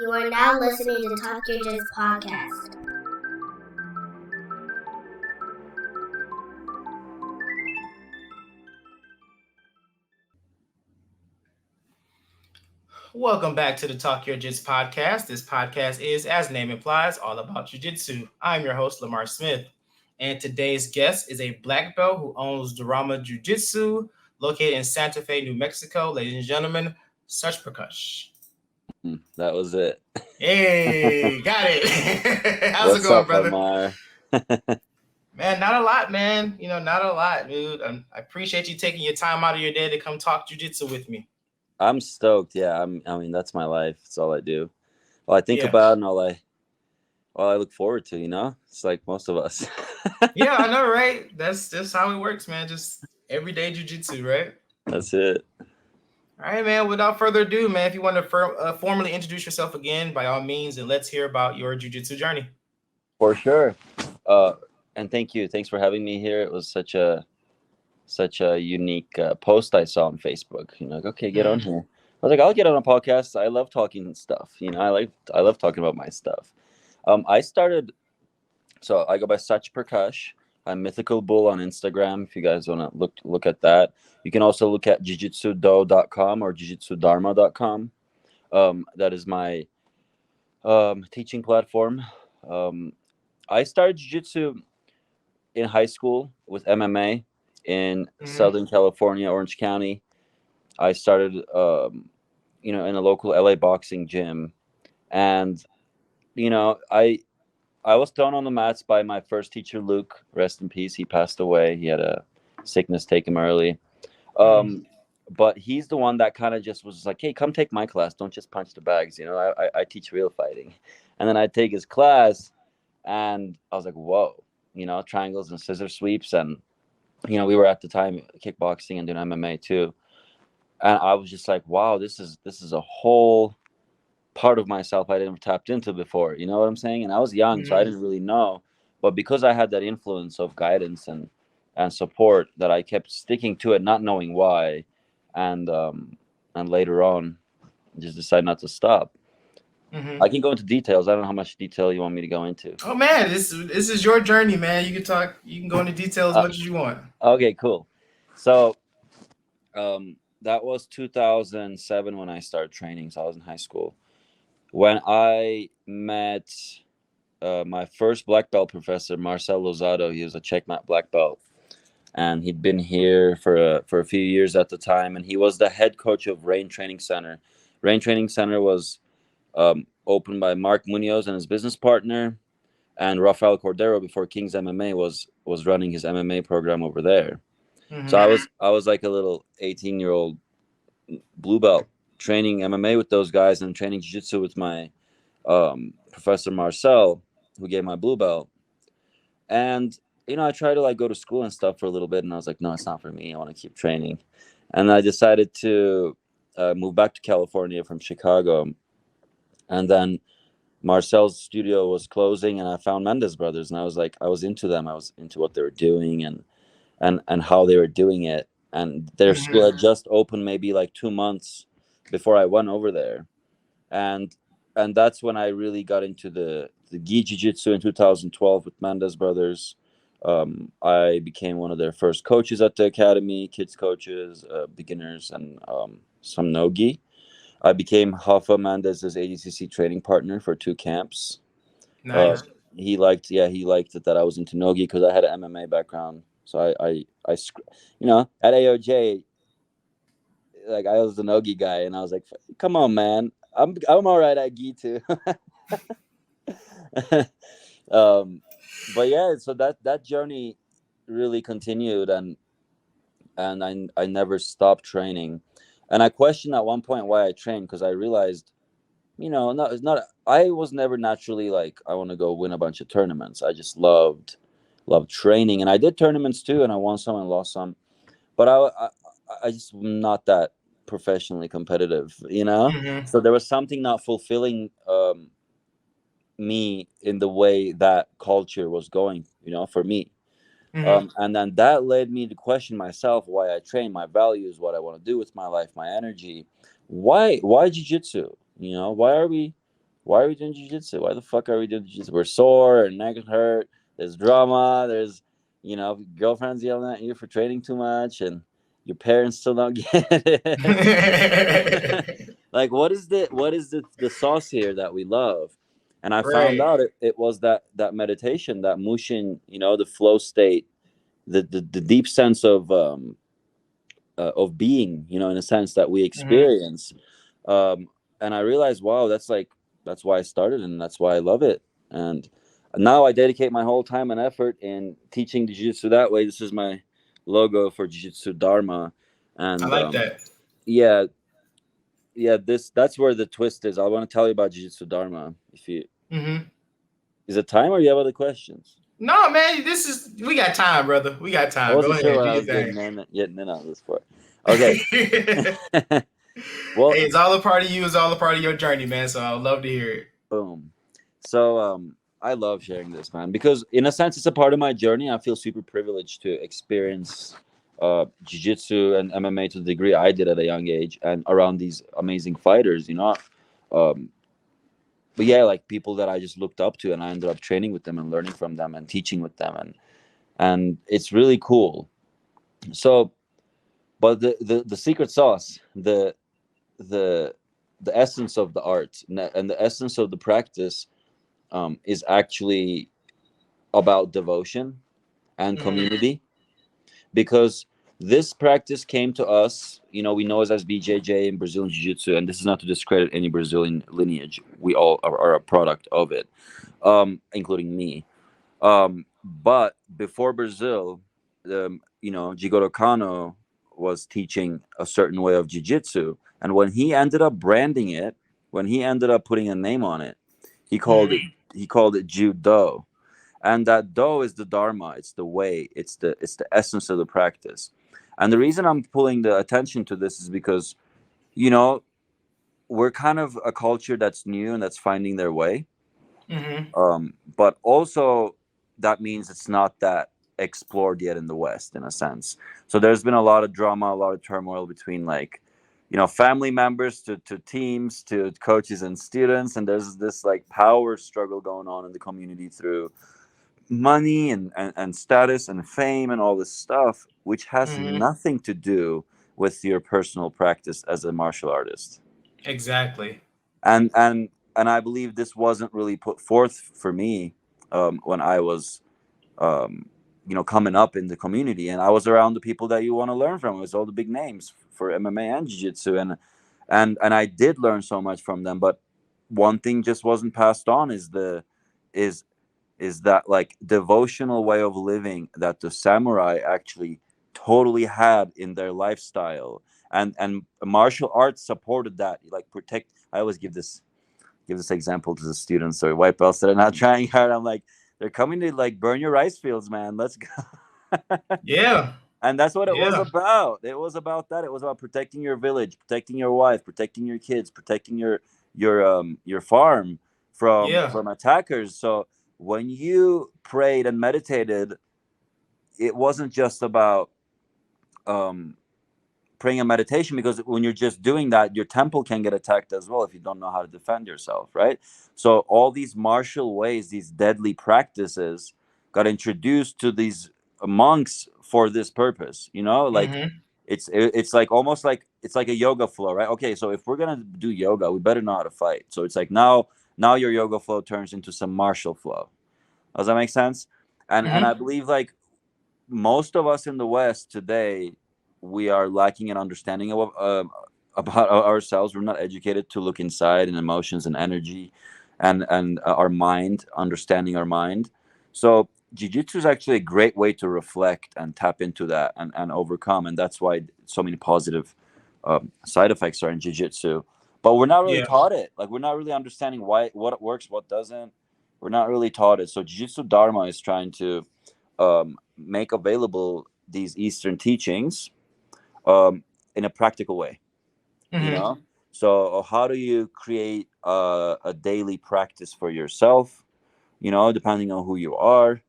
You are now listening to Talk Your Jits podcast. Welcome back to the Talk Your Jits podcast. This podcast is, as the name implies, all about Jiu-Jitsu. I'm your host, Lamar Smith, and today's guest is a black belt who owns Drama Jiu-Jitsu, located in Santa Fe, New Mexico. Ladies and gentlemen, Sachprakash. That was it. Hey, got it. How's What's it going, up, brother? Lamar? Man, not a lot, man. Not a lot, dude. I appreciate you taking your time out of your day to come talk Jiu-Jitsu with me. I'm stoked. Yeah, I mean, that's my life. It's all I do. All I think Yeah. about and all I look forward to. It's like most of us. Yeah, I know, right? That's just how it works, man. Just everyday Jiu-Jitsu, right? That's it. All right, man. Without further ado, man, if you want to formally introduce yourself again, by all means, and let's hear about your Jiu-Jitsu journey. For sure. And thank you. Thanks for having me here. It was such a unique post I saw on Facebook. Like, okay, get on here. I was like, I'll get on a podcast. I love talking stuff. I love talking about my stuff. I started. So I go by Sachprakash. I'm Mythical Bull on Instagram. If you guys want to look at that, you can also look at jujitsudo.com or jujitsudharma.com. That is my teaching platform. I started jiu-jitsu in high school with MMA in Southern California, Orange County. I started, in a local LA boxing gym, and I was thrown on the mats by my first teacher, Luke. Rest in peace. He passed away. He had a sickness take him early. But he's the one that kind of just was like, hey, come take my class. Don't just punch the bags. I teach real fighting. And then I'd take his class, and I was like, whoa, triangles and scissor sweeps. And, we were at the time kickboxing and doing MMA too. And I was just like, wow, this is a whole part of myself I didn't tapped into before. You know what I'm saying? And I was young, so I didn't really know. But because I had that influence of guidance and support, that I kept sticking to it, not knowing why. And later on, just decided not to stop. I can go into details. I don't know how much detail you want me to go into. Oh man, this is your journey, man. You can talk. You can go into detail as much as you want. Okay, cool. So, that was 2007 when I started training. So I was in high school when I met my first black belt professor, Marcel Lozado. He was a checkmat black belt, and he'd been here for a few years at the time. And he was the head coach of Rain Training Center. Rain Training Center was opened by Mark Munoz and his business partner, and Rafael Cordero, before King's MMA, was running his MMA program over there. So I was like a little 18-year-old blue belt training MMA with those guys and training jiu-jitsu with my Professor Marcel, who gave my blue belt. And I tried to go to school and stuff for a little bit, and I was like, no, it's not for me. I want to keep training. And I decided to move back to California from Chicago. And then Marcel's studio was closing, and I found Mendes Brothers, and I was into them. I was into what they were doing and how they were doing it. And their school had just opened maybe 2 months before I went over there. And that's when I really got into the gi jiu-jitsu in 2012 with Mendes Brothers. I became one of their first coaches at the academy, kids coaches, beginners, and some no-gi. I became Hafa Mendez's ADCC training partner for 2 camps. Nice. He liked it that I was into no-gi because I had an MMA background. So I at AOJ, I was the no-gi guy, and I was like, come on, man, I'm all right at gi too. But yeah, so that journey really continued, and I never stopped training. And I questioned at one point why I trained, because I realized, it's not. I was never naturally I want to go win a bunch of tournaments. I just loved training, and I did tournaments too, and I won some and lost some. But I just not that professionally competitive, So there was something not fulfilling me in the way that culture was going, for me. And then that led me to question myself, why I train, my values, what I want to do with my life, my energy. Why jiu-jitsu? Why are we why are we doing jiu-jitsu? Why the fuck are we doing jiu-jitsu? We're sore, our neck hurt, there's drama, there's, girlfriends yelling at you for training too much, and your parents still don't get it. Like, what is the sauce here that we love? And I found Right. out it was that meditation, that mushin, the flow state, the deep sense of being, in a sense that we Mhm. experience. And I realized, wow, that's why I started, and that's why I love it. And now I dedicate my whole time and effort in teaching the jiu-jitsu that way. This is my logo for Jiu-Jitsu Dharma. I And like that. yeah, yeah, that's where the twist is. I want to tell you about Jiu-Jitsu Dharma. If you Hmm. Is it time, or you have other questions? No, man, we got time, brother. We got I time. Go wasn't sure ahead, what do I your was thing. getting in on this for. Okay. Hey, Well, it's all a part of you. It's all a part of your journey, man. So I would love to hear it. boom. So I love sharing this, man, because in a sense it's a part of my journey. I feel super privileged to experience jiu-jitsu and MMA to the degree I did at a young age, and around these amazing fighters. Um, but yeah, like people that I just looked up to, and I ended up training with them and learning from them and teaching with them, and it's really cool. So, but the secret sauce, the the essence of the art, and the essence of the practice, is actually about devotion and Hmm. community, because this practice came to us, we know it as BJJ in Brazilian Jiu-Jitsu, and this is not to discredit any Brazilian lineage. We all are a product of it, including me. But before Brazil, Jigoro Kano was teaching a certain way of jiu-jitsu, and when he ended up branding it, when he ended up putting a name on it, he called it Hmm. he called it Judo. And that do is the dharma, it's the way, it's the essence of the practice. And the reason I'm pulling the attention to this is because, you know we're kind of a culture that's new and that's finding their way. Hmm. But also that means it's not that explored yet in the West, in a sense. So there's been a lot of drama, a lot of turmoil between, like, family members to teams to coaches and students, and there's this like power struggle going on in the community through money and status and fame and all this stuff, which has Hmm. nothing to do with your personal practice as a martial artist. Exactly. And I believe this wasn't really put forth for me, when I was, coming up in the community, and I was around the people that you want to learn from. It was all the big names for MMA and jiu-jitsu, and I did learn so much from them. But one thing just wasn't passed on, is is that like devotional way of living that the samurai actually totally had in their lifestyle, and martial arts supported that. Like, protect. I always give this example to the students or white belts that are not trying hard. I'm like, they're coming to like burn your rice fields, man. Let's go. Yeah. And that's what it was Yeah. about. It was about that. It was about protecting your village, protecting your wife, protecting your kids, protecting your farm from Yeah. from attackers. So when you prayed and meditated, it wasn't just about um praying and meditation, because when you're just doing that, your temple can get attacked as well if you don't know how to defend yourself, right? So all these martial ways, these deadly practices, got introduced to these monks for this purpose. Like, Hmm. it's like almost like it's like a yoga flow, right? Okay, so if we're gonna do yoga, we better know how to fight. So it's like now your yoga flow turns into some martial flow. Does that make sense? And I Hmm. believe, like, most of us in the West today, we are lacking an understanding of about ourselves. We're not educated to look inside and emotions and energy, and our mind, understanding our mind. So jiu-jitsu is actually a great way to reflect and tap into that, and overcome. And that's why so many positive side effects are in jiu-jitsu. But we're not really Yeah. taught it. Like, we're not really understanding what works, what doesn't. We're not really taught it. So jiu-jitsu dharma is trying to make available these Eastern teachings, in a practical way. You Hmm. know, so how do you create a daily practice for yourself? Depending on who you are,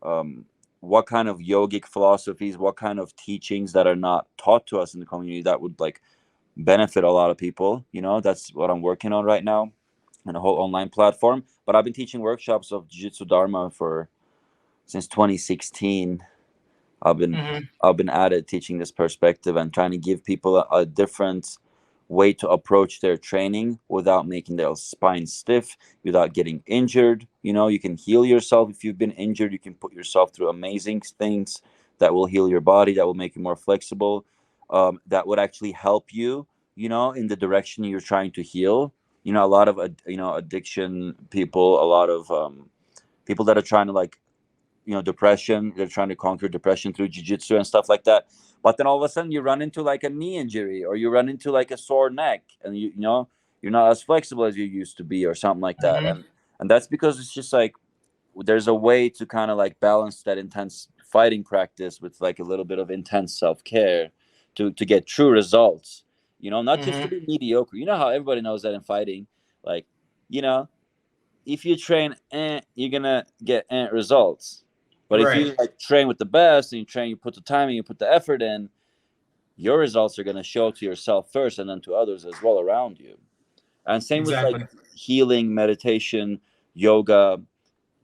um, what kind of yogic philosophies, what kind of teachings that are not taught to us in the community that would like benefit a lot of people. That's what I'm working on right now. and a whole online platform. But I've been teaching workshops of Jiu-Jitsu Dharma since 2016. I've been Mm-hmm. I've been at it, teaching this perspective and trying to give people a different way to approach their training without making their spine stiff, without getting injured. You can heal yourself. If you've been injured, you can put yourself through amazing things that will heal your body, that will make you more flexible, that would actually help you, in the direction you're trying to heal. A lot of addiction people, a lot of people that are trying to, like, depression, they're trying to conquer depression through jiu-jitsu and stuff like that. But then all of a sudden you run into like a knee injury, or you run into like a sore neck, and you're not as flexible as you used to be, or something like that. Mm-hmm. And that's because it's just like there's a way to kind of like balance that intense fighting practice with like a little bit of intense self-care to get true results, not just to be mediocre. You know how everybody knows that in fighting, like, if you train, you're gonna get results. But if you like train with the best, and you put the time and you put the effort in, your results are gonna show to yourself first, and then to others as well around you. And same with like healing, meditation, yoga.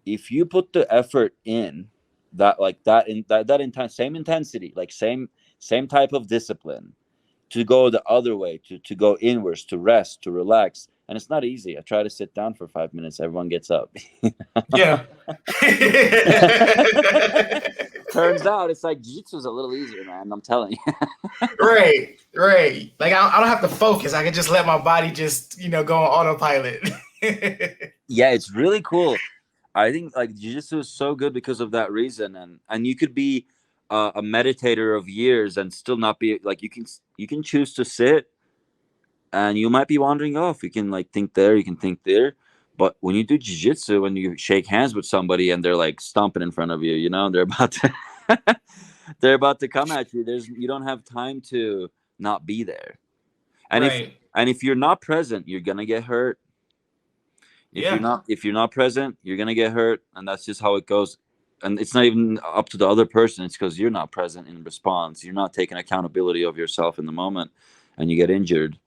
If you put the effort in, that intense, same intensity, like same type of discipline, to go the other way, to go inwards, to rest, to relax. And it's not easy. I try to sit down for 5 minutes. Everyone gets up. Yeah. Turns out it's like Jitsu is a little easier, man. I'm telling you. Right. Like I don't have to focus. I can just let my body just, go on autopilot. Yeah, it's really cool. I think like Jiu-Jitsu is so good because of that reason. And you could be a meditator of years and still not be like, you can choose to sit, and you might be wandering off. You can like think there, you can think there. But when you do jiu-jitsu, when you shake hands with somebody and they're like stomping in front of you, they're about to they're about to come at you. You don't have time to not be there. And if you're not present, you're gonna get hurt. If you're not present, you're gonna get hurt, and that's just how it goes. And it's not even up to the other person. It's because you're not present in response. You're not taking accountability of yourself in the moment, and you get injured.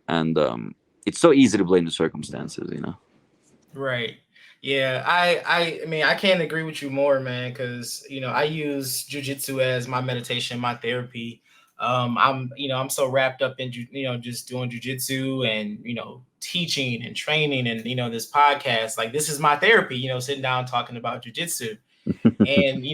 And it's so easy to blame the circumstances, Right. Yeah. I mean, I can't agree with you more, man, because I use jujitsu as my meditation, my therapy. I'm so wrapped up in just doing jujitsu and teaching and training and this podcast. Like, this is my therapy. Sitting down talking about jujitsu, and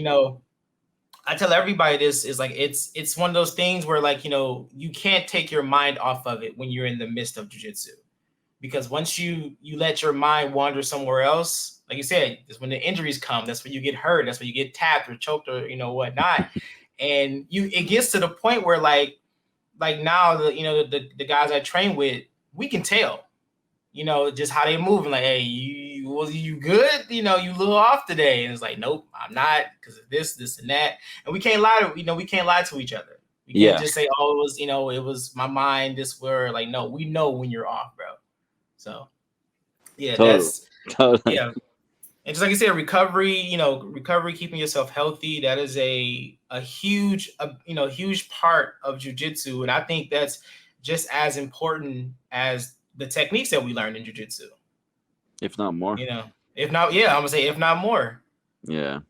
I tell everybody this is like it's one of those things where, like, you can't take your mind off of it when you're in the midst of jujitsu, because once you let your mind wander somewhere else, like you said, that's when the injuries come. That's when you get hurt. That's when you get tapped or choked or whatnot. And it gets to the point where like now the guys I train with, we can tell, just how they moving. Like, hey, you good? You a little off today. And it's like, nope, I'm not, because of this and that. And we can't lie to each other. We can't just say, oh, it was my mind. This were like, no, we know when you're off, bro. So yeah, totally. Yeah. And just like you said, recovery, keeping yourself healthy, that is a huge part of jiu-jitsu. And I think that's just as important as the techniques that we learned in jiu-jitsu. If not more. If not, yeah, I'm gonna say if not more. Yeah.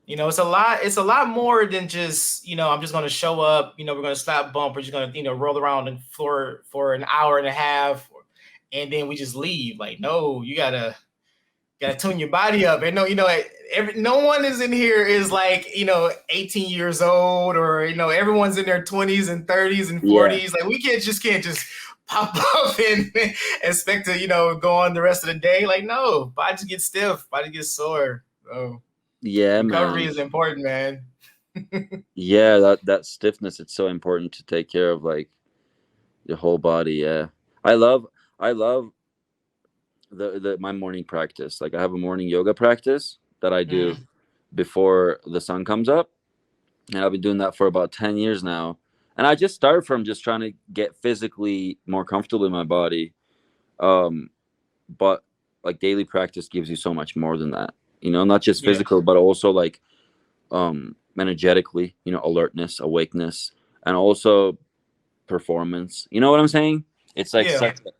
It's a lot more than just, I'm just gonna show up, we're gonna slap bump, we're just gonna, roll around the floor for an hour and a half, and then we just leave. Like, no, you gotta tune your body up. And no one is in here is like 18 years old, or everyone's in their 20s and 30s and 40s. Yeah. Like, we can't just pop up and expect to go on the rest of the day. Like, no, body gets stiff, body gets sore. So yeah, recovery is important, man. Yeah, that stiffness, it's so important to take care of like your whole body. Yeah, I love my morning practice. Like, I have a morning yoga practice that I do before the sun comes up, and I've been doing that for about 10 years now. And I just started from just trying to get physically more comfortable in my body, but like daily practice gives you so much more than that, not just physical, but also like energetically, alertness, awakeness, and also performance. You know what I'm saying? It's like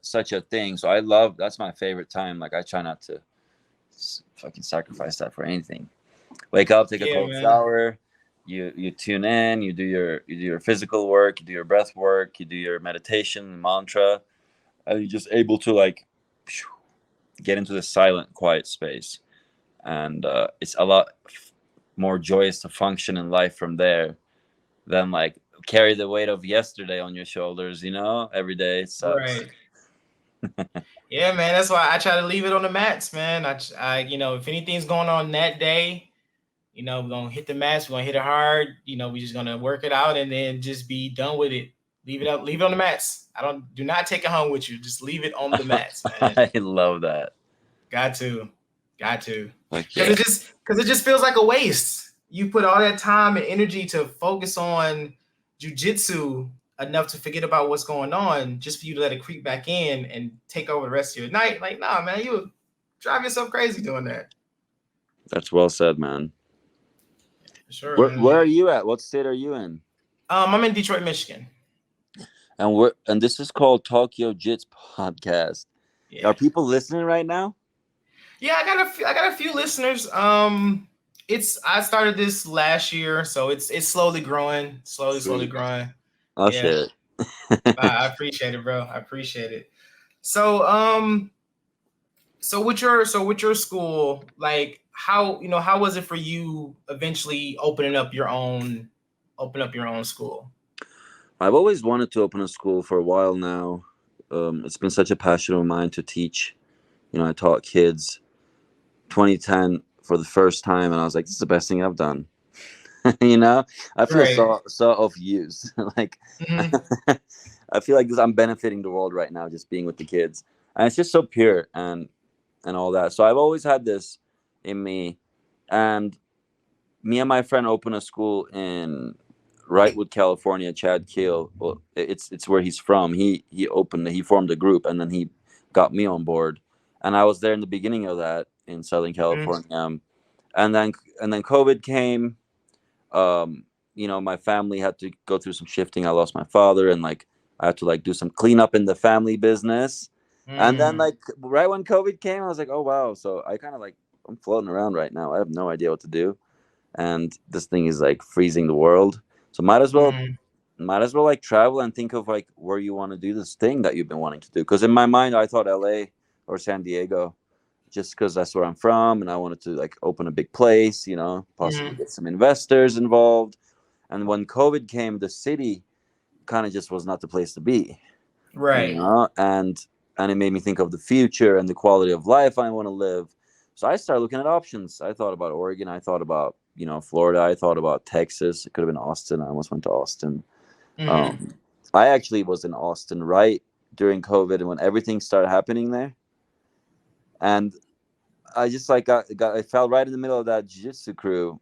such a thing. So that's my favorite time. Like I try not to fucking sacrifice that for anything. Wake up, take a cold shower, you tune in, you do your physical work, you do your breath work, you do your meditation, mantra, and you're just able to like get into the silent, quiet space. And it's a lot more joyous to function in life from there than like carry the weight of yesterday on your shoulders, every day. It sucks. Right. Yeah, man. That's why I try to leave it on the mats, man. I if anything's going on that day, we're gonna hit the mats. We're gonna hit it hard. We're just gonna work it out and then just be done with it. Leave it on the mats. Do not take it home with you. Just leave it on the mats, man. I love that. Got to. Because Okay. it just feels like a waste. You put all that time and energy to focus on jiu-jitsu enough to forget about what's going on, just for you to let it creep back in and take over the rest of your night. Like, nah, man, you would drive yourself crazy doing that. That's well said, man. For sure. Where are you at? What state are you in? I'm in Detroit, Michigan. And this is called Tokyo Jits Podcast. Yeah. Are people listening right now? Yeah, I got a few listeners. I started this last year, so it's slowly growing, slowly growing. Oh shit. I appreciate it, bro. I appreciate it. So with your school, like how was it for you eventually opening up your own school? I've always wanted to open a school for a while now. It's been such a passion of mine to teach. I taught kids 2010 for the first time, and I was like, this is the best thing I've done. I feel so off-used. Like, I feel like I'm benefiting the world right now just being with the kids, and it's just so pure and all that. So I've always had this in me, and me and my friend opened a school in Wrightwood, California. Chad Keel, well, it's where he's from. He formed a group, and then he got me on board, and I was there in the beginning of that in Southern California. And then COVID came. My family had to go through some shifting. I lost my father, and like I had to like do some cleanup in the family business. And then like right when COVID came, I was like, oh wow. So I kind of like I'm floating around right now. I have no idea what to do, and this thing is like freezing the world. So might as well like travel and think of like where you want to do this thing that you've been wanting to do. Because in my mind, I thought LA or San Diego, just because that's where I'm from, and I wanted to like open a big place, possibly get some investors involved. And when COVID came, the city kind of just was not the place to be, right? And it made me think of the future and the quality of life I want to live. So I started looking at options. I thought about Oregon. I thought about Florida. I thought about Texas. It could have been Austin. I almost went to Austin. I actually was in Austin right during COVID, and when everything started happening there. And I just like I fell right in the middle of that jiu-jitsu crew,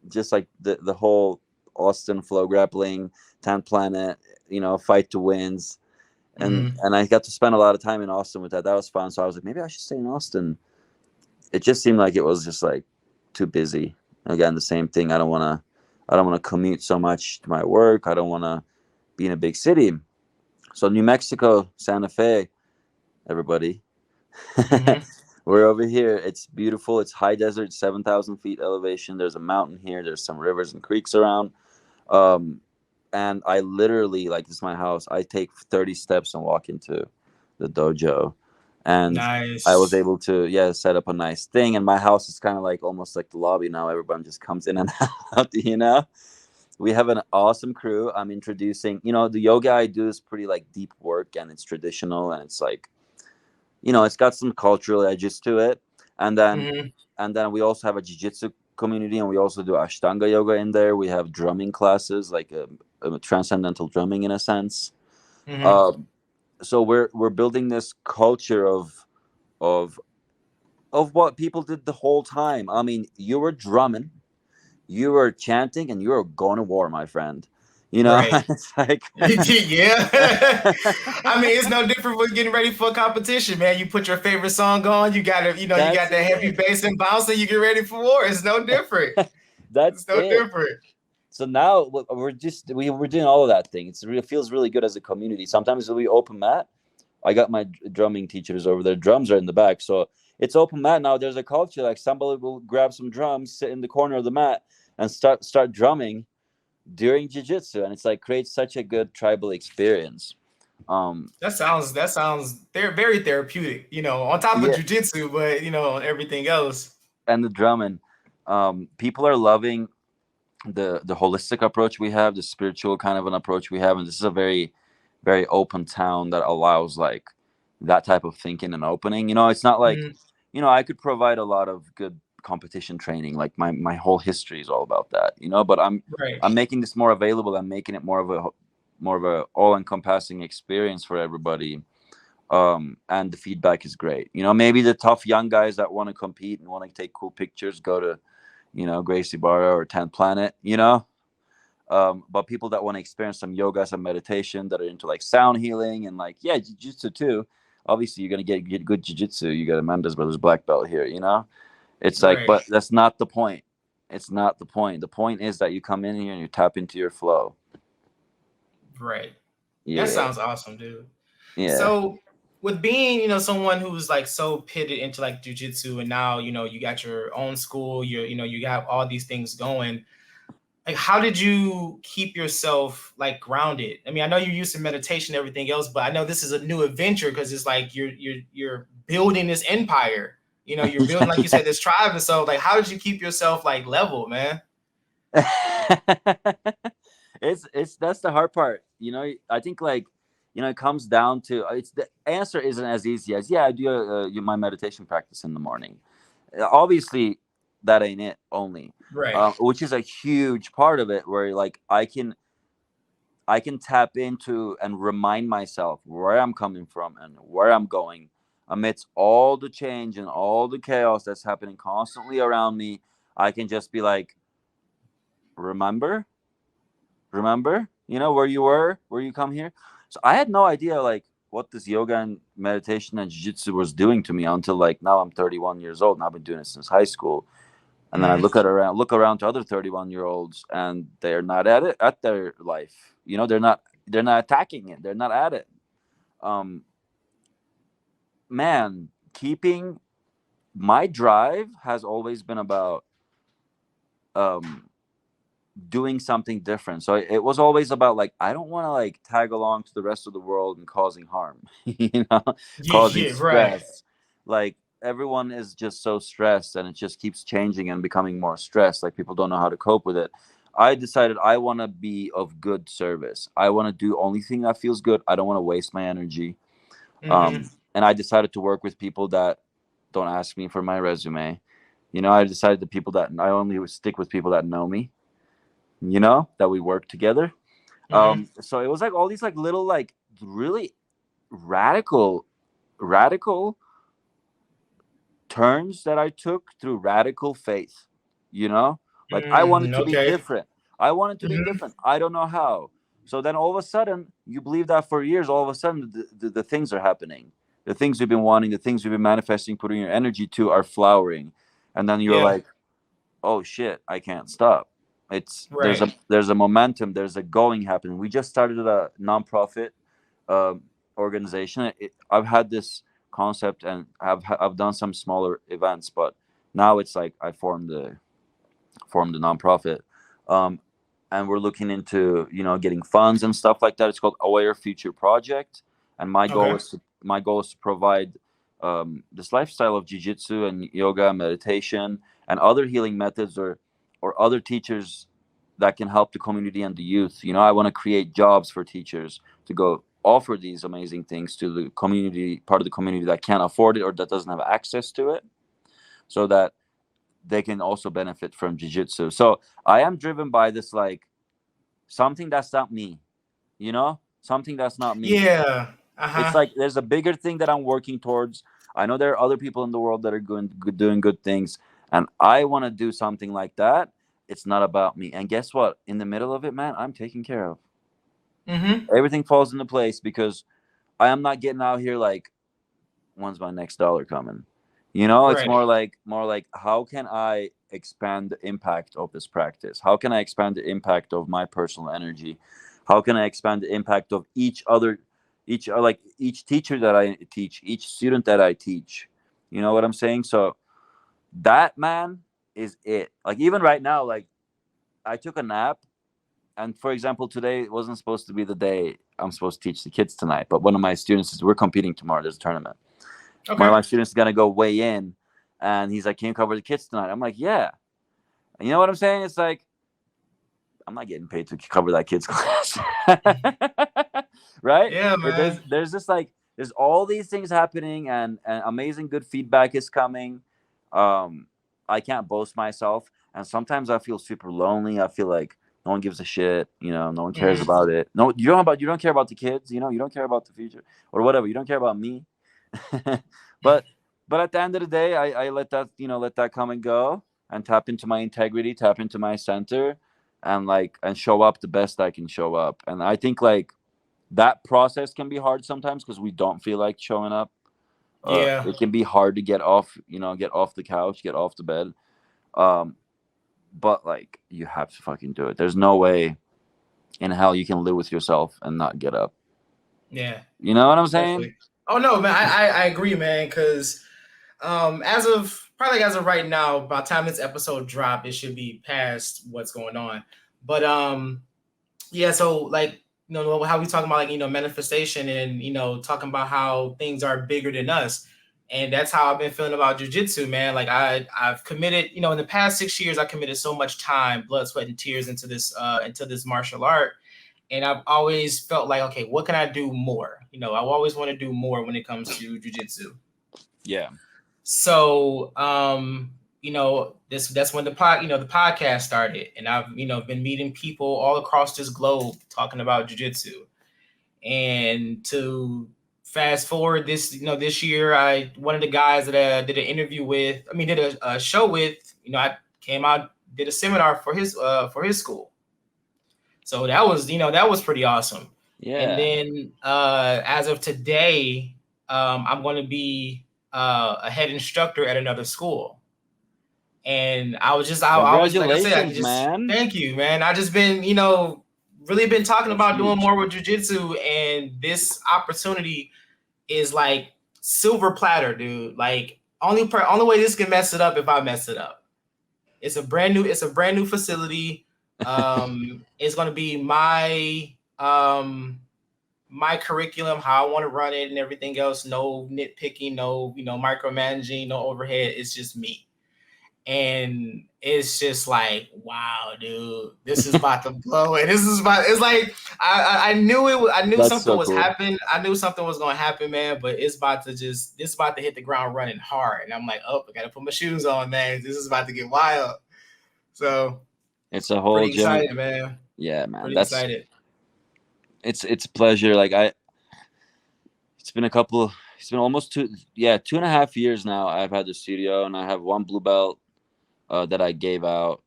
just like the whole Austin flow grappling, 10th Planet, fight to wins. And I got to spend a lot of time in Austin with that. That was fun. So I was like, maybe I should stay in Austin. It just seemed like it was just like too busy. Again, the same thing. I don't want to commute so much to my work. I don't want to be in a big city. So New Mexico, Santa Fe, everybody. We're over here. It's beautiful. It's high desert, 7,000 feet elevation. There's a mountain here. There's some rivers and creeks around. And I literally, like, this is my house. I take 30 steps and walk into the dojo. And nice. I was able to, set up a nice thing. And my house is kind of like almost like the lobby now. Everyone just comes in and out, We have an awesome crew. I'm introducing, the yoga I do is pretty like deep work, and it's traditional, and it's like, it's got some cultural edges to it. And then we also have a jiu-jitsu community, and we also do Ashtanga yoga in there. We have drumming classes, like a transcendental drumming in a sense. So we're building this culture of what people did the whole time. I mean, you were drumming, you were chanting, and you were going to war, my friend. Right. It's like yeah. I mean, it's no different when getting ready for a competition, man. You put your favorite song on, you got to, you got that heavy bass and bounce, and you get ready for war. It's no different. It's no different. So now we're doing all of that thing. It feels really good as a community. Sometimes we open mat, I got my drumming teachers over there. Drums are in the back, so it's open mat now. There's a culture like somebody will grab some drums, sit in the corner of the mat, and start drumming during jiu-jitsu, and it's like creates such a good tribal experience. That sounds they're very therapeutic, on top of Yeah, jujitsu, but on everything else. and the drumming, people are loving the holistic approach we have, the spiritual kind of an approach we have, and this is a very, very open town that allows like that type of thinking and opening. It's not like, Mhm. I could provide a lot of good competition training. Like my whole history is all about that. But Right. I'm making this more available. I'm making it more of a all encompassing experience for everybody. And the feedback is great. Maybe the tough young guys that want to compete and want to take cool pictures go to Gracie Barra or 10th Planet, but people that want to experience some yoga, some meditation, that are into like sound healing and like, yeah, jiu-jitsu too. Obviously, you're going to get good jiu-jitsu. You got a Mendes Brothers black belt here, It's like, Right. but that's not the point. It's not the point. The point is that you come in here and you tap into your flow. Right. That Yeah. sounds awesome, dude. Yeah. So with being, someone who's like so pitted into like jujitsu, and now, you got your own school, you got all these things going. Like, how did you keep yourself like grounded? I mean, I know you're used to meditation and everything else, but I know this is a new adventure because it's like you're building this empire. You're building, like you said, this tribe. And so, like, how did you keep yourself like level, man? It's that's the hard part. I think like, it comes down to, it's the answer isn't as easy as, yeah, I do my meditation practice in the morning. Obviously that ain't it only, Right. which is a huge part of it, where like I can tap into and remind myself where I'm coming from and where I'm going amidst all the change and all the chaos that's happening constantly around me. I can just be like, remember, where you were, where you come here. So I had no idea like what this yoga and meditation and jiu-jitsu was doing to me until like now I'm 31 years old and I've been doing it since high school. And then I Mhm. look around to other 31-year-olds, and they're not at it at their life. They're not attacking it. They're not at it. Um, man, keeping my drive has always been about um doing something different. So it was always about like, I don't want to like tag along to the rest of the world and causing harm, you know, Yeah, causing yeah, right. stress. Like everyone is just so stressed and it just keeps changing and becoming more stressed. Like people don't know how to cope with it. I decided I want to be of good service. I want to do only thing that feels good. I don't want to waste my energy. Hmm. And I decided to work with people that don't ask me for my resume. I decided the people that I only would stick with people that know me, that we work together. Hmm. So it was like all these like little like really radical turns that I took through radical faith. you know like I wanted to be Okay. different. I wanted to be Hmm. different. I don't know how. So then all of a sudden you believe that for years, all of a sudden the things are happening. The things we've been wanting, the things we've been manifesting, putting your energy to, are flowering. And then you're Yeah. like, oh shit, I can't stop. It's there's Right. a momentum, there's a going happening. We just started a nonprofit um, organization. I've had this concept and I've done some smaller events, but now it's like I formed a nonprofit, um, and we're looking into getting funds and stuff like that. It's called Aware Future Project, and Okay. my goal is to provide this lifestyle of jiu-jitsu and yoga, meditation, and other healing methods, or other teachers that can help the community and the youth. I want to create jobs for teachers to go offer these amazing things to the community, part of the community that can't afford it or that doesn't have access to it, so that they can also benefit from jiu-jitsu. So I am driven by this, like, something that's not me, something that's not me. Yeah. It's Uh-huh. like there's a bigger thing that I'm working towards. I know there are other people in the world that are doing good things, and I want to do something like that. It's not about me. And guess what? In the middle of it, man, I'm taken care of. Hmm. Everything falls into place because I am not getting out here like, when's my next dollar coming? It's Right. more like how can I expand the impact of this practice? How can I expand the impact of my personal energy? How can I expand the impact of each other each teacher that I teach, each student that I teach. You know what I'm saying? So that, man, is it. Like, even right now, like, I took a nap, and for example, today wasn't supposed to be the day I'm supposed to teach the kids tonight, but one of my students is, we're competing tomorrow. There's a tournament. Okay. One of my students is gonna go weigh in, and he's like, "Can you cover the kids tonight?" I'm like, "Yeah." And you know what I'm saying? It's like, I'm not getting paid to cover that kid's class, right? Yeah, man. There's just like, there's all these things happening, and amazing good feedback is coming. I can't boast myself, and sometimes I feel super lonely. I feel like no one gives a shit. You know, no one cares about it. No, you don't care about the kids. You know, you don't care about the future or whatever. You don't care about me. but at the end of the day, I let that come and go, and tap into my integrity, tap into my center, and show up the best I can show up. And I think, like, that process can be hard sometimes because we don't feel like showing up. Yeah. It can be hard to get off the couch, get off the bed. But like, you have to fucking do it. There's no way in hell you can live with yourself and not get up. Yeah. You know what I'm saying? Definitely. Oh no, man, I agree, man, because as of right now, by the time this episode drop, it should be past what's going on. But yeah, so like, you know, how we talking about, like, you know, manifestation, and, you know, talking about how things are bigger than us. And that's how I've been feeling about jiu-jitsu, man. Like, I've committed, you know, in the past 6 years, I committed so much time, blood, sweat, and tears into this martial art. And I've always felt like, okay, what can I do more? You know, I always want to do more when it comes to jiu-jitsu. Yeah. So, you know, that's when the podcast started, and I've, you know, been meeting people all across this globe talking about jiu-jitsu. And to fast forward this year, one of the guys that I did an interview with, did a show with, you know, I came out, did a seminar for his school. So that was pretty awesome. Yeah. And then as of today, I'm going to be a head instructor at another school. And I was just, congratulations, man. Thank you, man. I just been, you know, really been talking about doing more with jiu-jitsu, and this opportunity is like silver platter, dude. Like, only way this can mess it up if I mess it up. It's a brand new facility. It's going to be my curriculum, how I want to run it and everything else. No nitpicking, no, you know, micromanaging, no overhead. It's just me. And it's just like, wow, dude, this is about to blow it. It's like, I knew That's something so was cool. happening. I knew something was going to happen, man, but it's about to hit the ground running hard. And I'm like, oh, I got to put my shoes on, man. This is about to get wild. So it's a whole pretty excited, man. Yeah, man. Pretty excited. It's a pleasure. Like, it's been almost 2.5 years now. I've had the studio, and I have one blue belt that I gave out.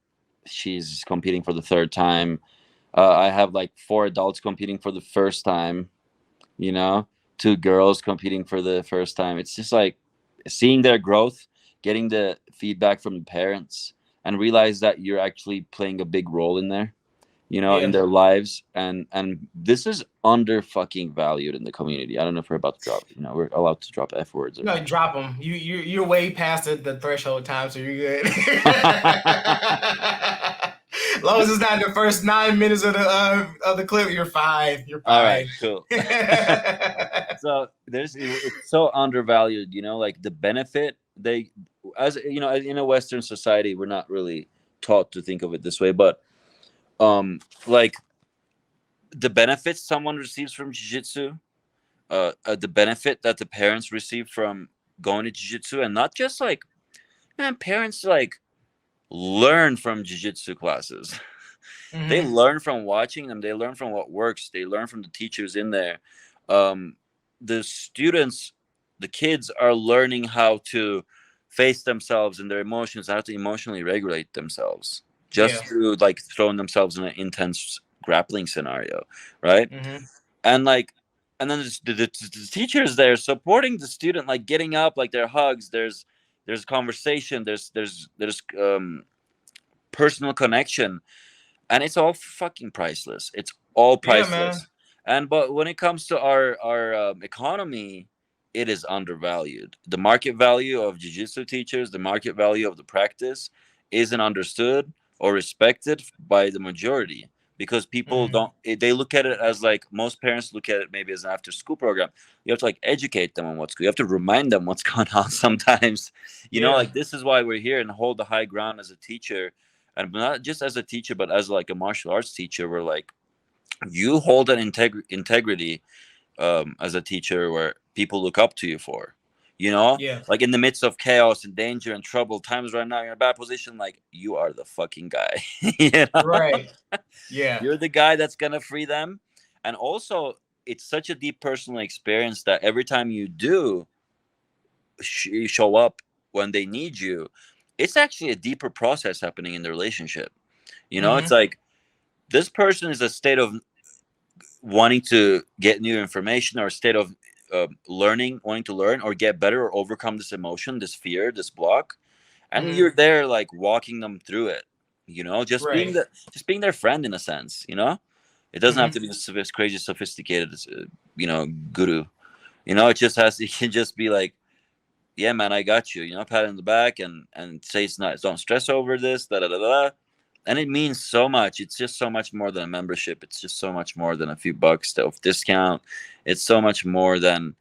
She's competing for the third time. I have like 4 adults competing for the first time, you know, 2 girls competing for the first time. It's just like seeing their growth, getting the feedback from the parents, and realize that you're actually playing a big role in there, you know, in their lives. And this is under fucking valued in the community. I don't know if we're about to drop, you know, we're allowed to drop F words. No, drop them. You're way past the threshold time, so you're good. As long as it's not the first 9 minutes of the clip, you're fine. You're fine. All right, cool. So it's so undervalued, you know, like the benefit as you know, in a Western society, we're not really taught to think of it this way, but like the benefits someone receives from jiu-jitsu, the benefit that the parents receive from going to jiu-jitsu, and not just like, man, parents like learn from jiu-jitsu classes. Mm-hmm. They learn from watching them. They learn from what works. They learn from the teachers in there. The students, the kids are learning how to face themselves and their emotions, how to emotionally regulate themselves, just through like throwing themselves in an intense grappling scenario, right? Mm-hmm. And like, and then the teachers there supporting the student, like getting up, like their hugs. There's conversation. There's personal connection, and it's all fucking priceless. It's all priceless. But when it comes to our economy, it is undervalued. The market value of jiu-jitsu teachers, the market value of the practice, isn't understood or respected by the majority, because people Mhm. don't. They look at it as like most parents look at it maybe as an after-school program. You have to like educate them on what's good. You have to remind them what's going on sometimes. Yeah. Like this is why we're here and hold the high ground as a teacher, and not just as a teacher, but as like a martial arts teacher. We're like, you hold an integrity as a teacher where people look up to you for, Yeah. like in the midst of chaos and danger and trouble times right now, you're in a bad position, like you are the fucking guy. you know Right. Yeah. you're the guy that's gonna free them. And also, it's such a deep personal experience that every time you do show up when they need you, it's actually a deeper process happening in the relationship. It's Hmm. like this person is a state of wanting to get new information, or a state of learning, wanting to learn or get better or overcome this emotion, this fear, this block, and Hmm. you're there like walking them through it. Just being Right. their friend in a sense. It doesn't have Hmm. to be this crazy sophisticated, guru. It just has to. It can just be like, yeah, man, I got you. Pat in the back and say it's not. Don't stress over this. Da da da da. And it means so much. It's just so much more than a membership. It's just so much more than a few bucks of discount. It's so much more than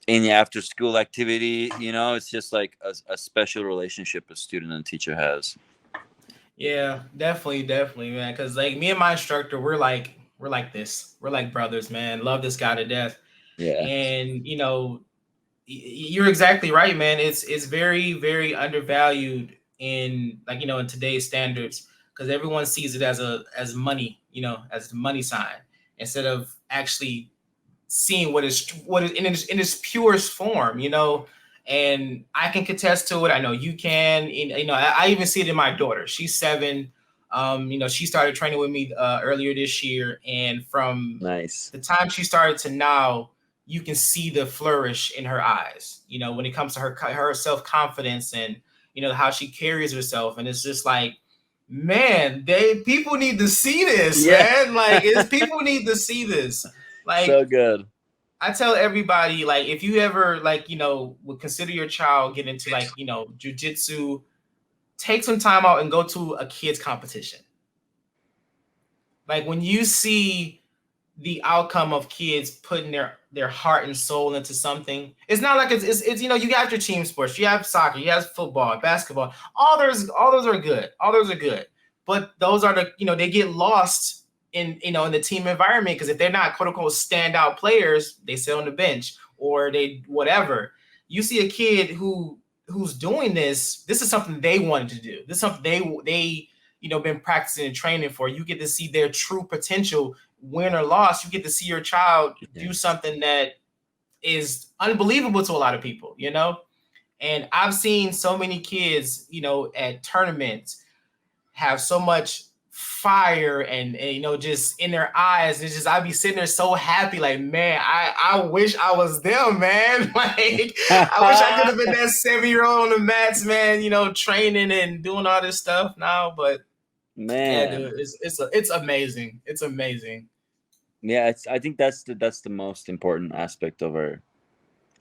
any after school activity. It's just like a special relationship a student and teacher has. Yeah, definitely, man. Because like me and my instructor, we're like this. We're like brothers, man. Love this guy to death. Yeah. And you're exactly right, man. It's very undervalued in, like, in today's standards, because everyone sees it as money, as the money sign, instead of actually seeing what is in its purest form. And I can contest to it. I know you can. I even see it in my daughter. She's 7. She started training with me earlier this year, and from Nice. the time she started to now, you can see the flourish in her eyes. When it comes to her self confidence, and how she carries herself, and it's just like, man, people need to see this, Yeah. man. Like, it's people need to see this. Like, So good. I tell everybody, like, if you ever, like, would consider your child get into, like, jujitsu, take some time out and go to a kids competition. Like, when you see the outcome of kids putting their heart and soul into something, it's not like it's you have your team sports, you have soccer, you have football, basketball, all those are good, but those are they get lost in the team environment, because if they're not quote unquote standout players, they sit on the bench or they whatever. You see a kid who's doing this is something they wanted to do, this is something they been practicing and training for. You get to see their true potential. Win or loss, you get to see your child do Yes. something that is unbelievable to a lot of people. And I've seen so many kids, at tournaments, have so much fire and just in their eyes. It's just, I'd be sitting there so happy, like, man, I wish I was them, man. Like, I wish I could have been that 7-year-old on the mats, man, training and doing all this stuff now. But yeah, Man. dude, it's amazing. It's amazing. Yeah, I think that's the most important aspect of our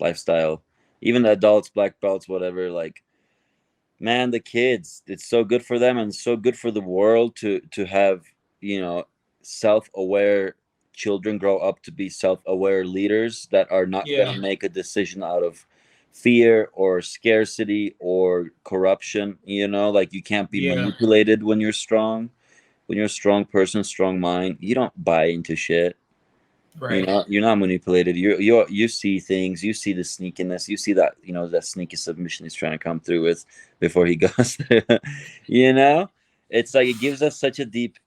lifestyle. Even the adults, black belts, whatever, like, man, the kids, it's so good for them and so good for the world to have, self-aware children grow up to be self-aware leaders that are not going Yeah, to make a decision out of fear or scarcity or corruption. Like, you can't be yeah, manipulated when you're strong. When you're a strong person, strong mind, you don't buy into shit. right. You're not manipulated. You see things. You see the sneakiness. You see that that sneaky submission he's trying to come through with before he goes. you know, it's like it gives us such a deep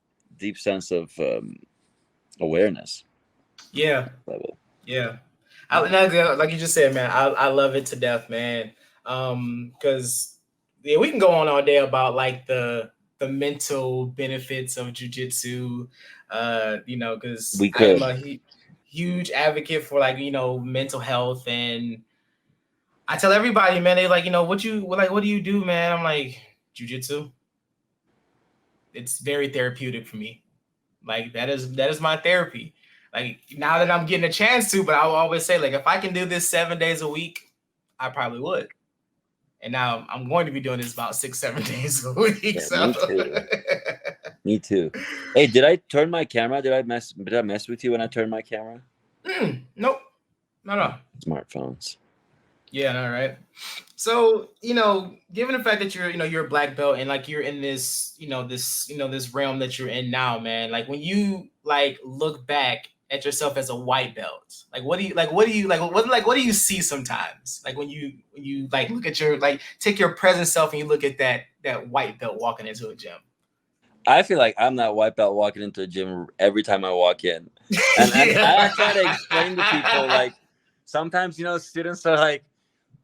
sense of awareness Yeah, level. yeah. Yeah. Like you just said, man, I love it to death, man. Because yeah, we can go on all day about like the mental benefits of jujitsu. Because We I am could. a huge advocate for, like, mental health. And I tell everybody, man, they like, what do you do, man? I'm like, jujitsu. It's very therapeutic for me. Like, that is my therapy. Like now that I'm getting a chance to, but I will always say, like, if I can do this 7 days a week, I probably would. And now I'm going to be doing this about 6-7 days a week. Yeah, So. me too. Me too. Hey, did I turn my camera? Did I mess with you when I turned my camera? Nope. No. Smartphones. Yeah, no, right. So, given the fact that you're a black belt and like you're in this, this realm that you're in now, man, like when you like look back at yourself as a white belt, like what do you see sometimes? Like when you like look at your, like, take your present self and you look at that white belt walking into a gym. I feel like I'm that white belt walking into a gym every time I walk in. And I try to explain to people, like, sometimes, students are like,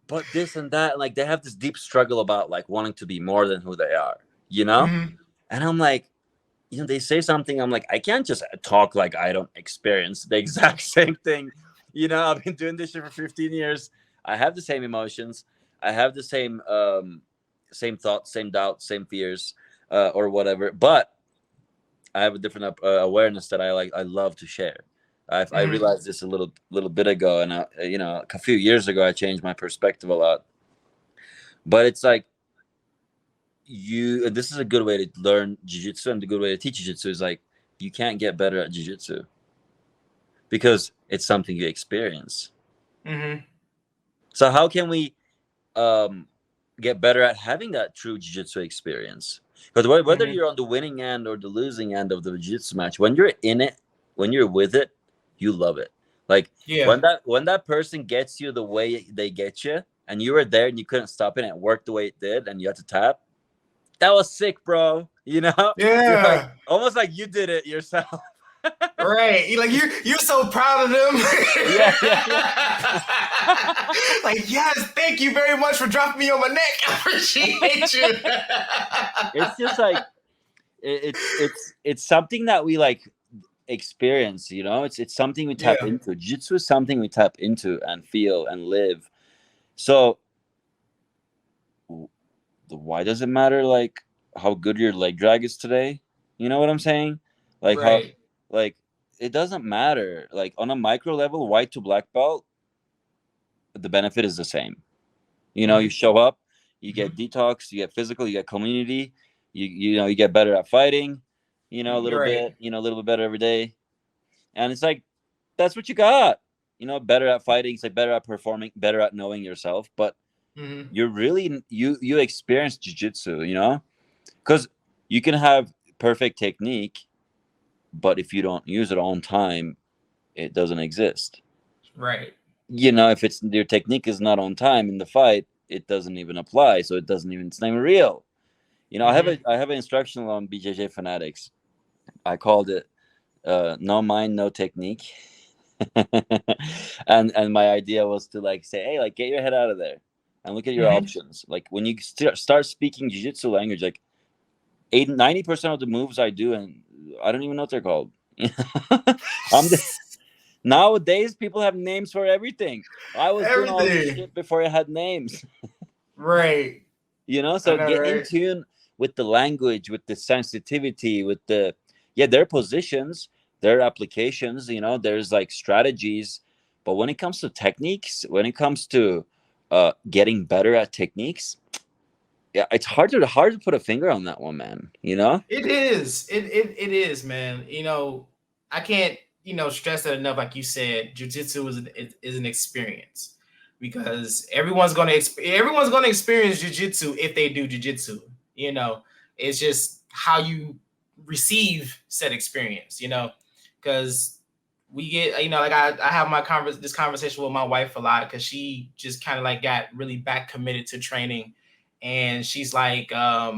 but this and that, and like they have this deep struggle about like wanting to be more than who they are, Mm-hmm. And I'm like, they say something, I'm like, I can't just talk like I don't experience the exact same thing. I've been doing this shit for 15 years. I have the same emotions. I have the same thoughts, same doubts, same fears, or whatever. But I have a different awareness that I love to share. I realized this a little bit ago, and a few years ago, I changed my perspective a lot. But it's like this is a good way to learn jiu-jitsu, and the good way to teach jiu-jitsu is like you can't get better at jiu-jitsu because it's something you experience. Mm-hmm. So how can we get better at having that true jiu-jitsu experience? Because whether you're on the winning end or the losing end of the jiu-jitsu match, when you're in it, when you're with it, you love it. Like when that person gets you the way they get you, and you were there and you couldn't stop it and it worked the way it did, and you had to tap. That was sick, bro. Yeah. You're like, almost like you did it yourself. Right. You're so proud of them. Yeah. Like, yes, thank you very much for dropping me on my neck. I appreciate you. It's just like it's something that we like experience, it's something we tap into. Jiu-jitsu is something we tap into and feel and live. So why does it matter like how good your leg drag is today? You know what I'm saying? Like right. how like it doesn't matter. Like on a micro level, white to black belt, the benefit is the same. You show up, you get detox, you get physical, you get community, you get better at fighting, a little bit, a little bit better every day. And it's like that's what you got. Better at fighting, it's like better at performing, better at knowing yourself. But you're really you experience jiu-jitsu, because you can have perfect technique, but if you don't use it on time, it doesn't exist. Right. If it's your technique is not on time in the fight, it doesn't even apply. So it's not even real. I have an instructional on BJJ Fanatics. I called it no mind, no technique. and my idea was to like say, hey, like get your head out of there and look at your options. Like when you start speaking jiu-jitsu language, like 90% of the moves I do, and I don't even know what they're called. Nowadays, people have names for everything. I was doing all this shit before I had names. Right. So get in tune with the language, with the sensitivity, with their positions, their applications, there's like strategies. But when it comes to techniques, when it comes to getting better at techniques, yeah, it's hard to put a finger on that one, man. It is. It is, man. I can't, stress that enough. Like you said, jiu-jitsu is an experience, because everyone's going to experience jiu-jitsu if they do jiu-jitsu. It's just how you receive said experience, because we get, like I have this conversation with my wife a lot, because she just kind of like got really back committed to training. And she's like, how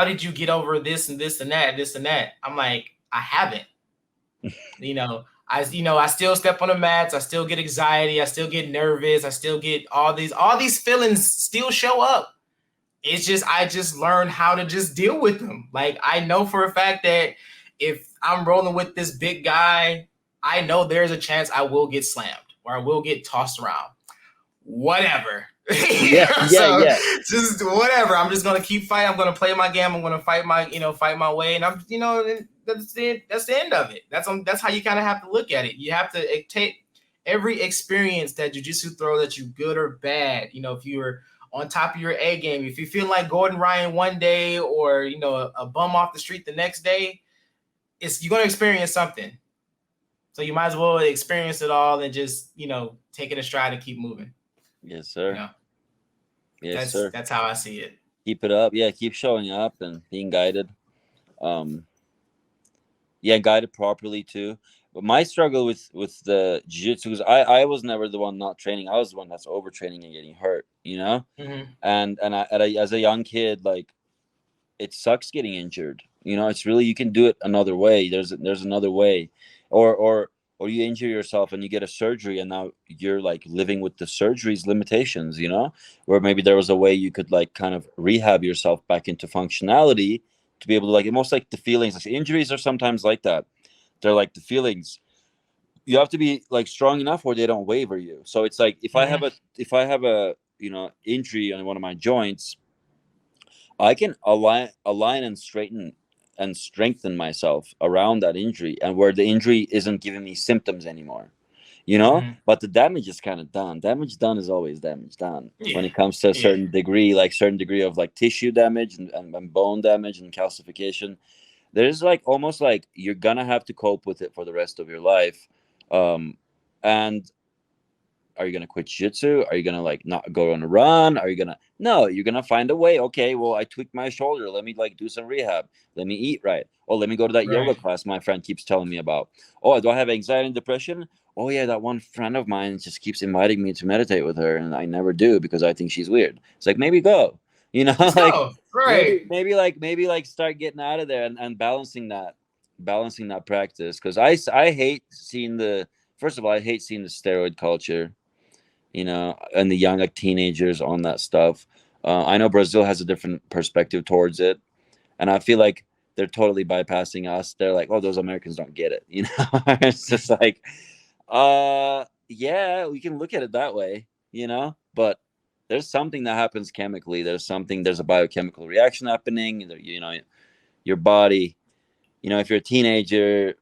did you get over this and this and that? I'm like, I haven't. I still step on the mats. I still get anxiety. I still get nervous. I still get all these feelings still show up. It's just, I just learned how to just deal with them. Like, I know for a fact that if I'm rolling with this big guy, I know there's a chance I will get slammed or I will get tossed around. Whatever. Yeah. Just whatever. I'm just gonna keep fighting. I'm gonna play my game. I'm gonna fight my way. And I'm, the end of it. That's how you kind of have to look at it. You have to take every experience that jiu-jitsu throw that you good or bad. If you're on top of your A game, if you feel like Gordon Ryan one day or a bum off the street the next day, you're gonna experience something. So you might as well experience it all and just take it in stride and keep moving. Yes, sir. Yes, sir. That's how I see it. Keep it up. Yeah, keep showing up and being guided. Guided properly too. But my struggle with the jiu-jitsu is I was never the one not training. I was the one that's overtraining and getting hurt, Mm-hmm. And as a young kid, like, it sucks getting injured. It's really, you can do it another way. There's another way, or you injure yourself and you get a surgery, and now you're like living with the surgery's limitations. Where maybe there was a way you could like kind of rehab yourself back into functionality to be able to, like, almost like the feelings. Like, injuries are sometimes like that. They're like the feelings. You have to be like strong enough where they don't waver you. So it's like if I have a injury on one of my joints, I can align and straighten and strengthen myself around that injury, and where the injury isn't giving me symptoms anymore. But the damage is kind of done. Damage done is always damage done. When it comes to a certain degree, of like tissue damage and bone damage and calcification, there's like almost like you're gonna have to cope with it for the rest of your life. And are you gonna quit jiu-jitsu? Are you gonna like not go on a run? No, you're gonna find a way. Okay, well, I tweaked my shoulder. Let me like do some rehab. Let me eat right. Oh, let me go to that yoga class my friend keeps telling me about. Oh, do I have anxiety and depression? Oh yeah, that one friend of mine just keeps inviting me to meditate with her, and I never do because I think she's weird. It's like, maybe go. Maybe start getting out of there and balancing that practice. Because I hate seeing the steroid culture, and the young, like, teenagers on that stuff. I know Brazil has a different perspective towards it, and I feel like they're totally bypassing us. They're like, oh, those Americans don't get it. It's just like, yeah, we can look at it that way, but there's something that happens chemically. There's a biochemical reaction happening. Your body, if you're a teenager,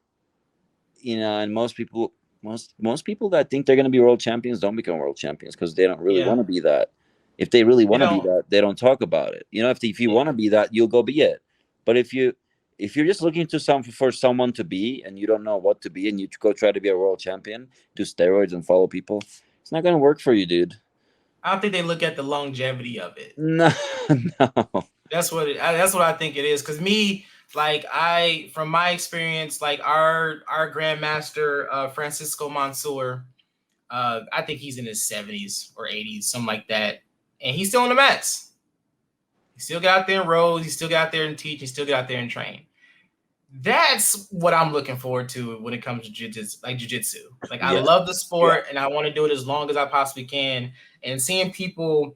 and most people that think they're going to be world champions don't become world champions because they don't really want to be that. If they really want to be that, they don't talk about it. If you want to be that, you'll go be it. But if you're just looking for someone to be, and you don't know what to be, and you go try to be a world champion, do steroids and follow people, it's not going to work for you, dude. I don't think they look at the longevity of it. No. That's what I think it is. Because me, like, from my experience, like our grandmaster, Francisco Mansour, I think he's in his 70s or 80s, something like that, and he's still on the mats. He still got out there and rose. He still got out there and teach. He still got out there and train. That's what I'm looking forward to when it comes to jiu-jitsu. Like, I love the sport, and I want to do it as long as I possibly can. And seeing people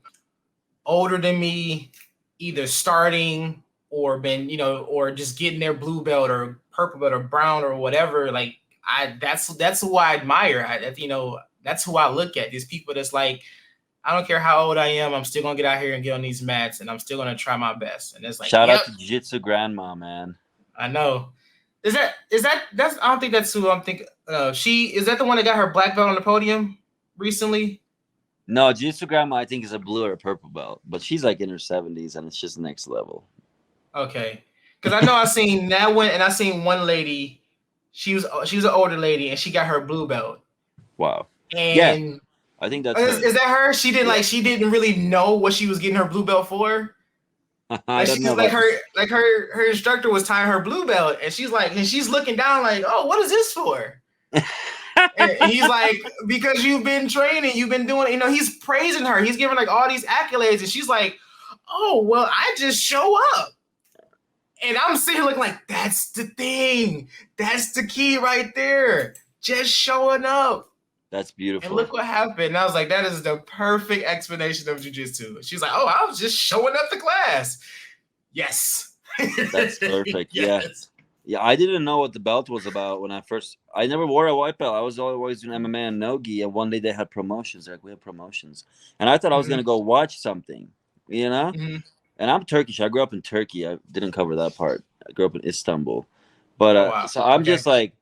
older than me either starting or or just getting their blue belt or purple belt or brown or whatever, like, that's who I admire. That's who I look at. These people that's like, I don't care how old I am, I'm still gonna get out here and get on these mats, and I'm still gonna try my best. And it's like, shout out to Jiu-Jitsu grandma, man. I know. That's I don't think that's who I'm thinking. Is that the one that got her black belt on the podium recently? No, Jiu-Jitsu grandma, I think, is a blue or a purple belt, but she's like in her 70s, and it's just next level. Okay, because I know I seen that one, and I seen one lady. She was an older lady, and she got her blue belt. Wow. And I think that's is that her? She didn't she didn't really know what she was getting her blue belt for. Her instructor was tying her blue belt, and she's looking down like, oh, what is this for? And he's like, because you've been training, you've been doing, he's praising her, he's giving like all these accolades, and she's like, oh, well, I just show up. And I'm sitting here looking like, that's the thing, that's the key right there, just showing up. That's beautiful. And look what happened. And I was like, that is the perfect explanation of jiu-jitsu. She's like, oh, I was just showing up to class. Yes. That's perfect. Yes. Yeah, I didn't know what the belt was about when I never wore a white belt. I was always doing MMA and no-gi, and one day they had promotions. They're like, we have promotions. And I thought I was going to go watch something, Mm-hmm. And I'm Turkish. I grew up in Turkey. I didn't cover that part. I grew up in Istanbul. But Oh wow. so I'm Okay. just like,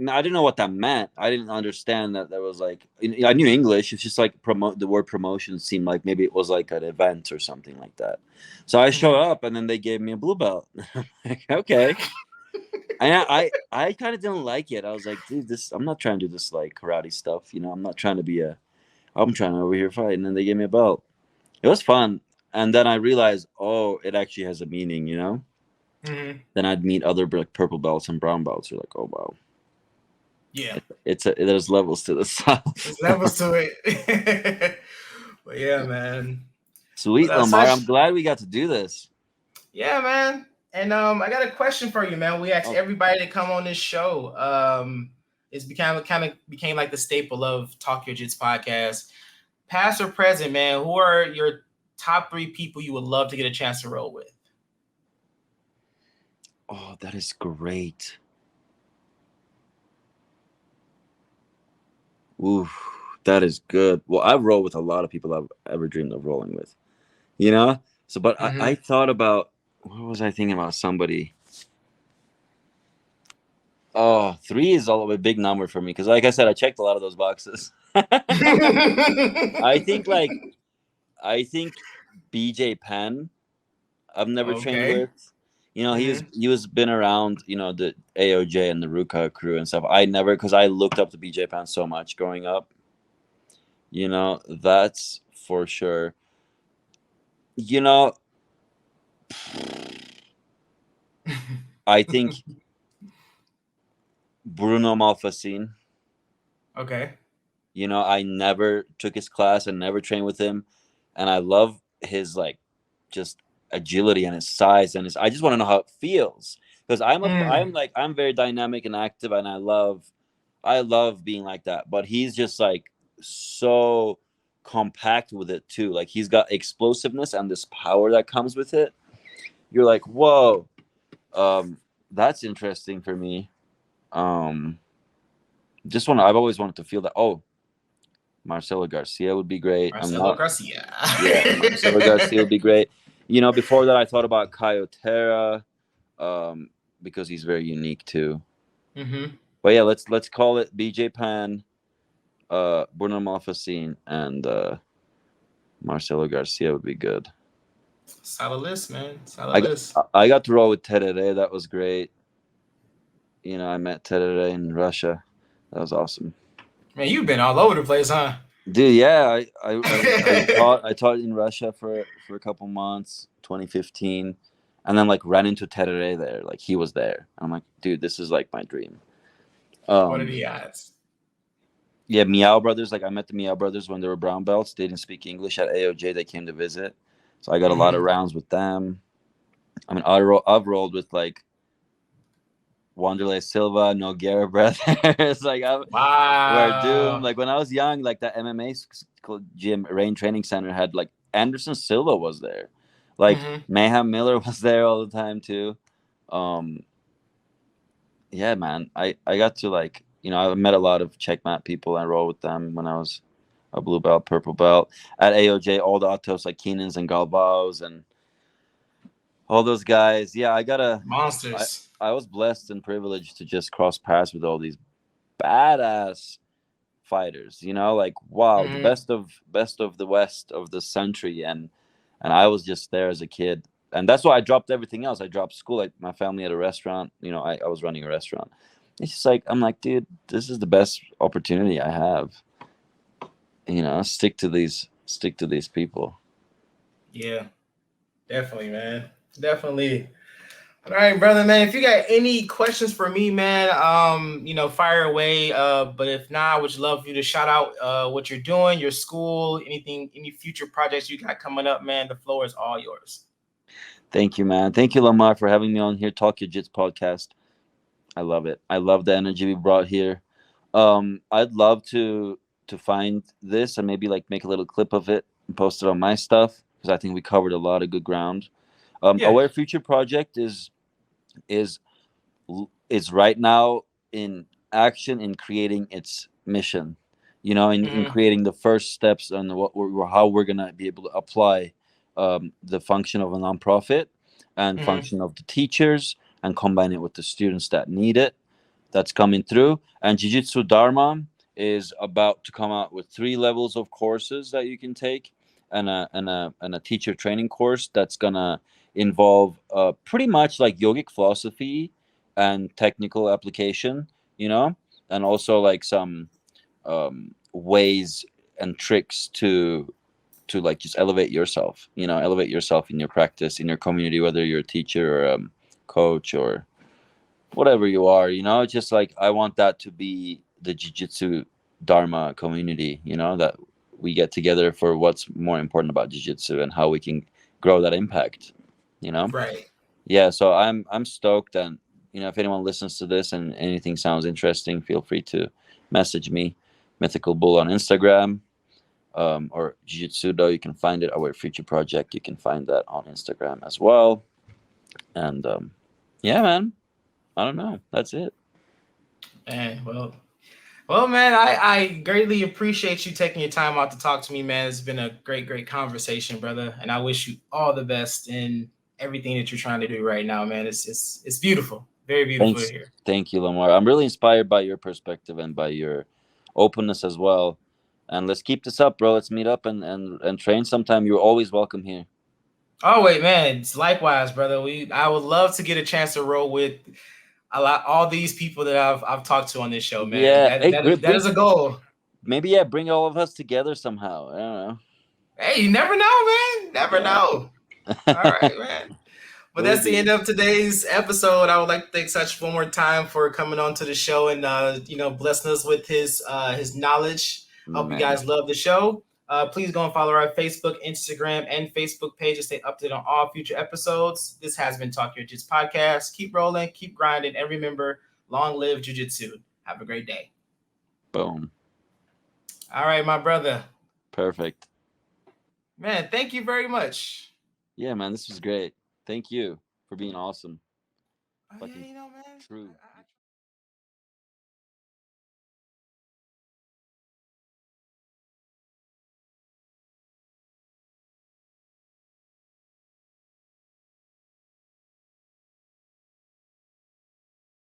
I didn't know what that meant. I didn't understand that there was like, I knew English. It's just like the word promotion seemed like maybe it was like an event or something like that. So I showed up, and then they gave me a blue belt. Like, okay. And I kind of didn't like it. I was like, dude, I'm not trying to do this like karate stuff. I'm not trying to be I'm trying to over here fight. And then they gave me a belt. It was fun. And then I realized, oh, it actually has a meaning, Then I'd meet other like purple belts and brown belts. You're like, oh wow. Yeah. There's levels to this stuff. There's levels to it. But yeah, man. Sweet, Well, Lamar. I'm glad we got to do this. Yeah, man. And I got a question for you, man. We asked everybody to come on this show. It's became like the staple of Talk Your Jits podcast. Past or present, man, who are your top 3 people you would love to get a chance to roll with? Oh, that is great. Ooh, that is good. Well, I've rolled with a lot of people I've ever dreamed of rolling with, So, but I thought about, what was I thinking about? Somebody. Oh, 3 is a big number for me because, like I said, I checked a lot of those boxes. I think BJ Penn, I've never trained with. He was been around, the AOJ and the Ruka crew and stuff. I never, because I looked up to BJ Penn so much growing up. That's for sure. I think Bruno Malfacine. Okay. I never took his class and never trained with him, and I love his like just agility and his size and I just want to know how it feels because I'm very dynamic and active, and I love being like that. But he's just like so compact with it too. Like he's got explosiveness and this power that comes with it. You're like, whoa, that's interesting for me. I've always wanted to feel that. Oh, Marcelo Garcia would be great. Marcelo Garcia would be great. Before that, I thought about Caio Terra, because he's very unique too. But yeah, let's call it BJ Penn, Bruno Malfacine, and Marcelo Garcia would be good. Solid list, man. List. I got to roll with Terere. That was great. I met Terere in Russia. That was awesome. Man, you've been all over the place, huh? Dude, yeah. I taught in Russia for a couple months, 2015, and then like ran into Terere there. Like he was there. I'm like, dude, this is like my dream. What are the odds? Yeah, Meow Brothers. Like I met the Meow Brothers when they were brown belts. They didn't speak English at AOJ. They came to visit, so I got a lot of rounds with them. I mean, I've rolled with like Wanderlei Silva, Nogueira brothers. Like we're doomed. Like when I was young, like that MMA gym, Rain Training Center had like Anderson Silva was there, like Mayhem Miller was there all the time too. Yeah, man, I got to like, I met a lot of checkmat people. I rolled with them when I was a blue belt, purple belt at AOJ. All the autos like Keenans and Galvaos and all those guys. Yeah, I got monsters. I was blessed and privileged to just cross paths with all these badass fighters. Like wow, the best of the West of the century, and I was just there as a kid, and that's why I dropped everything else. I dropped school. Like my family had a restaurant. I was running a restaurant. It's just like I'm like, dude, this is the best opportunity I have. Stick to these people. Yeah, definitely, man. Definitely. All right, brother, man. If you got any questions for me, man, fire away. But if not, I would love you to shout out what you're doing, your school, anything, any future projects you got coming up, man. The floor is all yours. Thank you, man. Thank you, Lamar, for having me on here. Talk Your Jits podcast. I love it. I love the energy we brought here. I'd love to find this and maybe like make a little clip of it and post it on my stuff because I think we covered a lot of good ground. Our future project is right now in action in creating its mission, in creating the first steps on how we're gonna be able to apply the function of a nonprofit and function of the teachers and combine it with the students that need it. That's coming through. And Jiu-Jitsu Dharma is about to come out with 3 levels of courses that you can take, and a teacher training course that's gonna involve pretty much like yogic philosophy and technical application, and also like some ways and tricks to like just elevate yourself, elevate yourself in your practice, in your community, whether you're a teacher or coach or whatever you are, just like I want that to be the jiu-jitsu dharma community, that we get together for what's more important about jiu-jitsu and how we can grow that impact, Right. Yeah, so I'm stoked. And if anyone listens to this and anything sounds interesting, feel free to message me, Mythical Bull on Instagram, or Jiu-Jitsu. You can find it, our future project, you can find that on Instagram as well. And yeah, man, I don't know. That's it. Man, well, man, I greatly appreciate you taking your time out to talk to me, man. It's been a great conversation, brother. And I wish you all the best in everything that you're trying to do right now, man. It's beautiful. Very beautiful Thanks. here. Thank you, Lamar. I'm really inspired by your perspective and by your openness as well. And let's keep this up, bro. Let's meet up and train sometime. You're always welcome here. Oh wait, man. It's likewise, brother. I would love to get a chance to roll with all these people that I've talked to on this show, man. Yeah. Hey, That is a goal. Maybe bring all of us together somehow. I don't know. Hey, you never know, man. Never know. All right, man. But that's the end of today's episode. I would like to thank Sach one more time for coming on to the show and blessing us with his knowledge. Hope you guys love the show. Please go and follow our Facebook, Instagram, and Facebook page to stay updated on all future episodes. This has been Talk Your Jits podcast. Keep rolling, keep grinding, and remember, long live Jiu-Jitsu. Have a great day. Boom. All right, my brother. Perfect. Man, thank you very much. Yeah, man, this was great. Thank you for being awesome. Yeah, man. True.